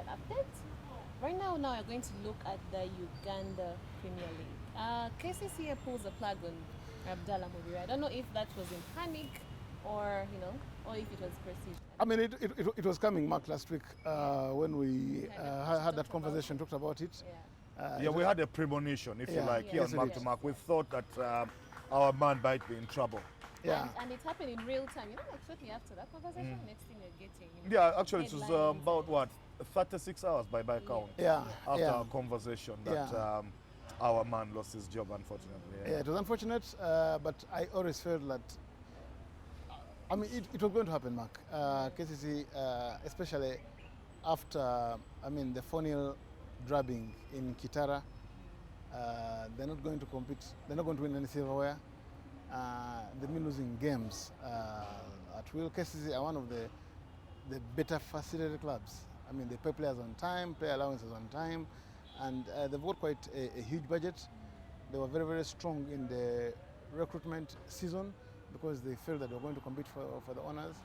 that update. Right now, we're going to look at the Uganda Premier League. KCCA pulls the plug on Abdallah Mubiru. I don't know if that was in panic or, or if it was precision. I mean, it was coming, Mark, last week when we had that conversation, talked about it. Yeah. We had a premonition, if you like, here on Mark to Mark. We thought that our man might be in trouble. Yeah. And it happened in real time. Like shortly after that conversation, next thing you're getting. Yeah, actually it was about what, 36 hours by count. After our conversation that our man lost his job, unfortunately. Yeah, it was unfortunate, but I always felt that, I mean, it was going to happen, Mark. KCC, especially after, the 4-0 drubbing in Kitara, they're not going to compete, they're not going to win any silverware. They've been losing games at will. KCC are one of the better facilitated clubs. I mean, they pay players on time, player allowances on time, and they've got quite a huge budget. They were very, very strong in the recruitment season because they felt that they were going to compete for the honours.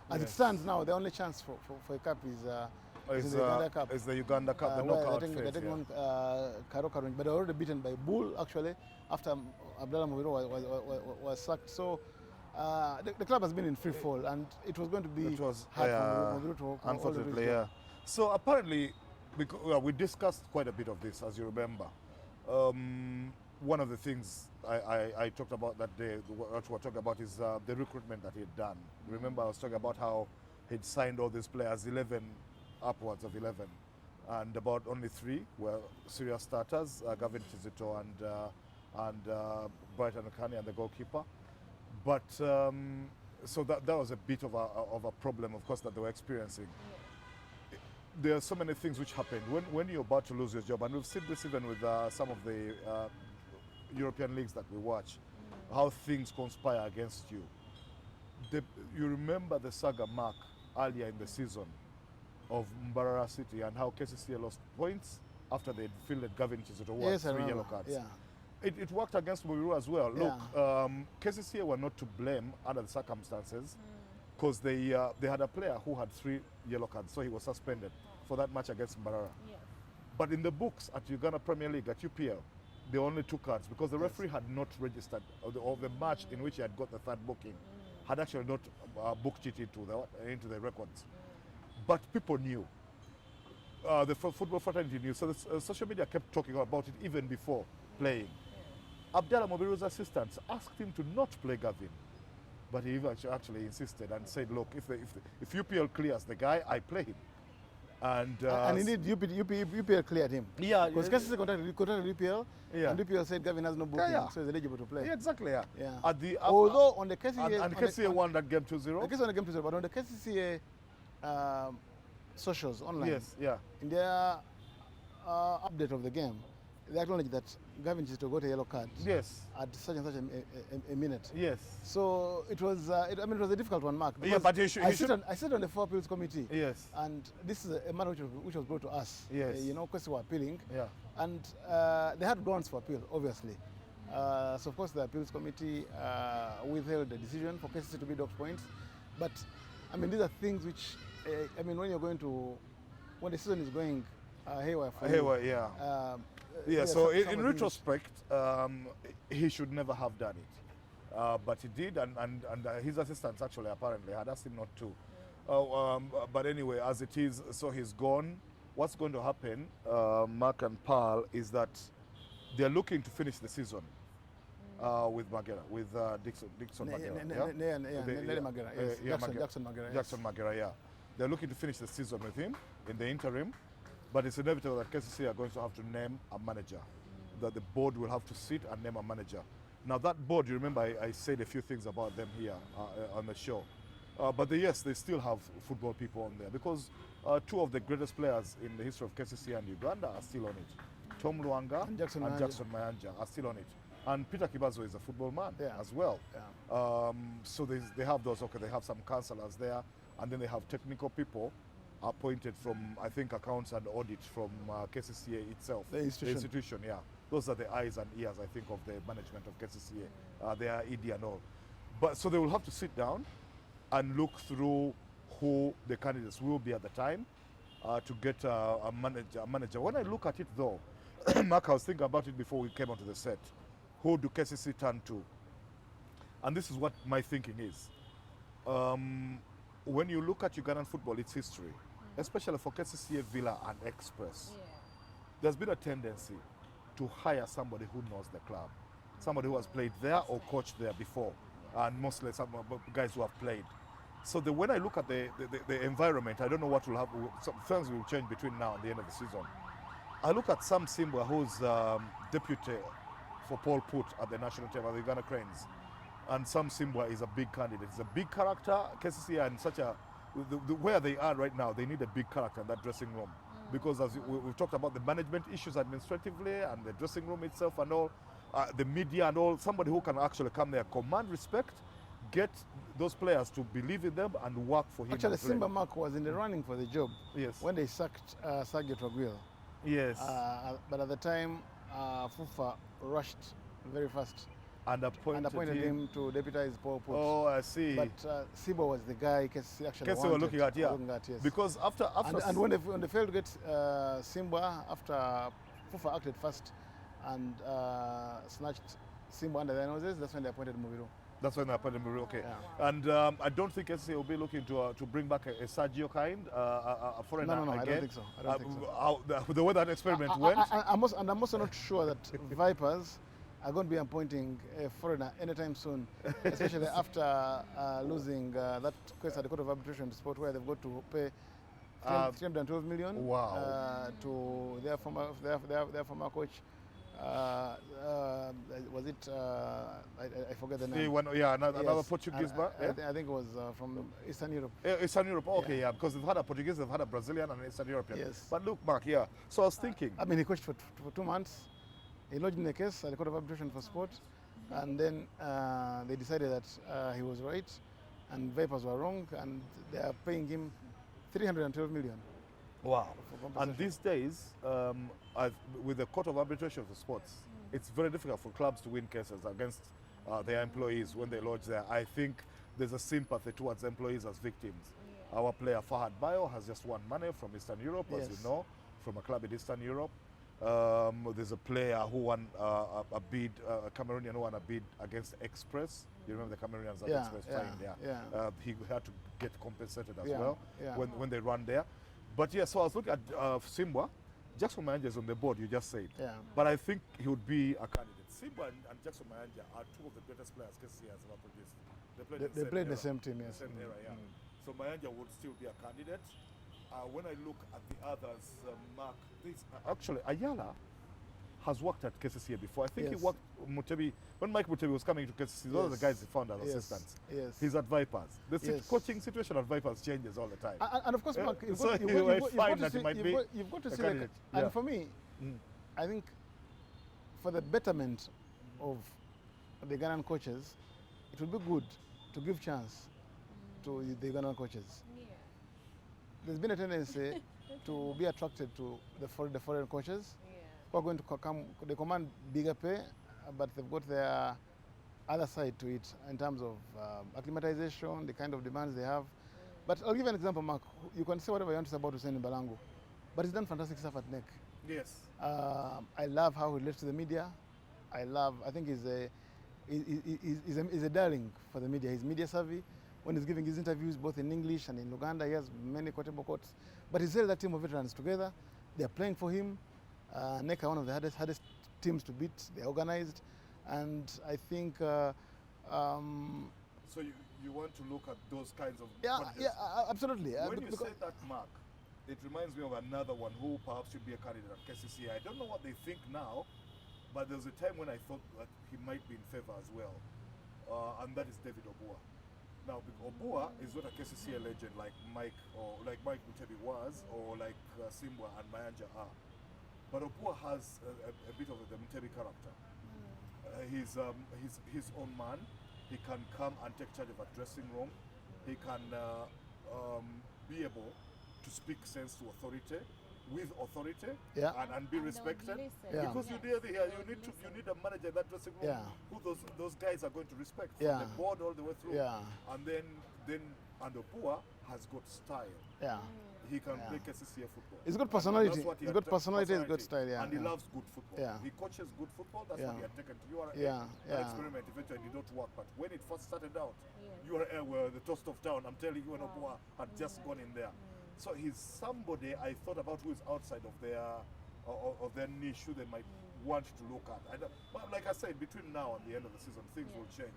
As it stands now, the only chance for a cup is the Uganda Cup. It's the Uganda Cup, the knockout phase. They're taking on Karoka, but they're already beaten by Bull, actually, after Abdallah Mubiru was sacked. So the club has been in free fall, and it was going to be hard for Mubiru to unfortunately, So apparently, we discussed quite a bit of this, as you remember. One of the things I talked about that day, what we're talking about is the recruitment that he'd done. Remember, I was talking about how he'd signed all these players, 11, upwards of 11, and about only 3 were serious starters, Gavin Kizito and Brighton Akani and the goalkeeper. But so that was a bit of a problem, of course, that they were experiencing. There are so many things which happen when you're about to lose your job, and we've seen this even with some of the European leagues that we watch, how things conspire against you. You remember the saga, Mark, earlier in the season of Mbarara City and how KCCA lost points after they'd fielded Gavin Kizito, 3 yellow cards. Yeah. It worked against Mubiru as well. Look, KCCA were not to blame under the circumstances because they had a player who had 3 yellow cards, so he was suspended for that match against Mbarara. Yes. But in the books at Uganda Premier League, at UPL, there were only 2 cards because the referee had not registered, or the match in which he had got the 3rd booking had actually not booked it into the records. But people knew. The football fraternity knew. So the social media kept talking about it even before playing. Abdallah Mubiru's assistants asked him to not play Gavin. But he actually insisted and said, look, if UPL clears the guy, I play him. And indeed, UPL cleared him. Yeah. Because KCCA contacted UPL, and UPL said Gavin has no booking, so he's eligible to play. Yeah, exactly, yeah. Although on the KCCA... And KCCA won that game 2-0. The KCCA won the game 2-0, but on the KCCA socials online, in their update of the game, they acknowledge that Gavin Kizito got a yellow card. Yes. At such and such a minute. Yes. So it was. It was a difficult one, Mark. Yeah, but I sit on the 4 appeals committee. Yes. And this is a matter which was brought to us. Yes. Because we were appealing. Yeah. And they had grounds for appeal, obviously. So of course the appeals committee withheld the decision for KCC to be docked points. But these are things which, when you're going to, when the season is going haywire for you. So in retrospect, he should never have done it. But he did, and his assistants actually apparently had asked him not to. But anyway, as it is, so he's gone. What's going to happen, Mark and Pearl, is that they're looking to finish the season with Magera, with Dixon Magera. Jackson Magera. Jackson Magera, yeah. They're looking to finish the season with him in the interim. But it's inevitable that KCCA are going to have to name a manager, that the board will have to sit and name a manager. Now that board, you remember I said a few things about them here on the show. But they still have football people on there because 2 of the greatest players in the history of KCCA and Uganda are still on it. Tom Luanga and Jackson Mayanja are still on it. And Peter Kibazo is a football man as well. Yeah. So they have those, they have some councillors there, and then they have technical people appointed from, I think, accounts and audit from KCCA itself. The institution, yeah. Those are the eyes and ears, I think, of the management of KCCA. They are ED and all. But so they will have to sit down and look through who the candidates will be at the time, to get a manager. When I look at it though, Mark, I was thinking about it before we came onto the set. Who do KCC turn to? And this is what my thinking is. When you look at Ugandan football, its history, especially for KCCA, Villa and Express, Yeah. there's been a tendency to hire somebody who knows the club, somebody who has played there or coached there before, and mostly some guys who have played. So when I look at the environment, I don't know what will happen. Some things will change between now and the end of the season. I look at Sam Simba, who's deputy for Paul Put at the national team, at the Uganda Cranes. And Sam Simba is a big candidate. He's a big character. KCCA and such a, where they are right now, they need a big character in that dressing room. Because as we've talked about the management issues administratively and the dressing room itself and all, the media and all, somebody who can actually come there, command respect, get those players to believe in them and work for him. Actually, Simba Mark was in the running for the job when they sacked Sergio Traguil. Yes. But at the time, FUFA rushed very fast and appointed him to deputize Paul Put. Oh, I see. But Simba was the guy KCC actually wanted. Were looking at, yes. Because after and when they failed to get Simba, after FUFA acted fast and snatched Simba under their noses, that's when they appointed Mubiru. That's when they appointed Mubiru, okay. Yeah. And I don't think KCCA will be looking to bring back a Sergio kind, a foreigner no, again. I don't think so. I don't think so. The way that experiment went. I'm also not sure that Vipers are going to be appointing a foreigner anytime soon, especially after losing that case at the Court of Arbitration Sport, where they've got to pay 312 million to their former coach. Was it? I forget the name. Another Portuguese man. I think it was from Eastern Europe. Eastern Europe, okay, yeah, because they've had a Portuguese, they've had a Brazilian and Eastern European. Yes. But look, Mark, so I was thinking. I mean, he coached for 2 months. He lodged in a case at the Court of Arbitration for Sport, and then they decided that he was right, and Vipers were wrong, and they are paying him 312 million. Wow. And these days, with the Court of Arbitration for Sports, it's very difficult for clubs to win cases against their employees when they lodge there. I think there's a sympathy towards employees as victims. Yeah. Our player Fahad Bayo has just won money from Eastern Europe, as you know, from a club in Eastern Europe. There's a player who won a bid, a Cameroonian who won a bid against Express. You remember the Cameroonians at Express? He had to get compensated as well when they run there. But so I was looking at Simba. Jackson Mayanja is on the board, you just said. Yeah. But I think he would be a candidate. Simba and Jackson Mayanja are two of the greatest players KCCA has ever produced. They played the same team, yes. The same era, yeah. So Mayanja would still be a candidate. When I look at the others, Mark, actually Ayala has worked at KCCA before. I think he worked Mutebi. When Mike Mutebi was coming to KCCA, those are the guys he found as assistants. Yes. He's at Vipers. The coaching situation at Vipers changes all the time. And of course, Mark, you've got to see candidate. And for me, I think for the betterment of the Ghanaian coaches, it would be good to give chance to the Ghanaian coaches. There's been a tendency to be attracted to the foreign coaches who are going to come. They command bigger pay, but they've got their other side to it in terms of acclimatization, the kind of demands they have. But I'll give you an example, Mark. You can say whatever you want to say about Hussein Balangu, but he's done fantastic stuff at NEC. Yes. I love how he relates to the media. I think he's a darling for the media. He's media savvy. When he's giving his interviews both in English and in Luganda, he has many quotable quotes. But he's held that team of veterans together. They're playing for him. NEC are one of the hardest teams to beat. They're organized. And I think... so you want to look at those kinds of... Absolutely. When you say that, Mark, it reminds me of another one who perhaps should be a candidate at KCCA. I don't know what they think now, but there was a time when I thought that he might be in favor as well. And that is David Obua. Now, Obua is not a KCCA legend like Mike Mutebi was, or like Simba and Mayanja are. But Obua has a bit of the Mutebi character. He's his own man. He can come and take charge of a dressing room. He can be able to speak sense to authority, with authority, and be respected. Because you need a manager in that dressing room who those guys are going to respect from the board all the way through. And then Obua has got style. he can Yeah. play KCCA football. He's got And personality. that's what he He's had got personality, he's got style, yeah, And he yeah. loves good football. Yeah. He coaches good football. That's Yeah. what he had taken to URA. Yeah, That yeah. experiment eventually did not work. But when it first started out, Yes. URA were the toast of town. I'm telling you, Onopoa had just gone in there. So he's somebody I thought about who is outside of their niche, who they might want to look at. But like I said, between now and the end of the season, things will change.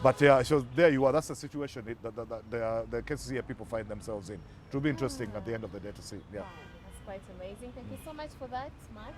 But yeah, so there you are. That's the situation the KCCA people find themselves in. It will be interesting at the end of the day to see. Yeah. Wow, that's quite amazing. Thank you so much for that, Mark.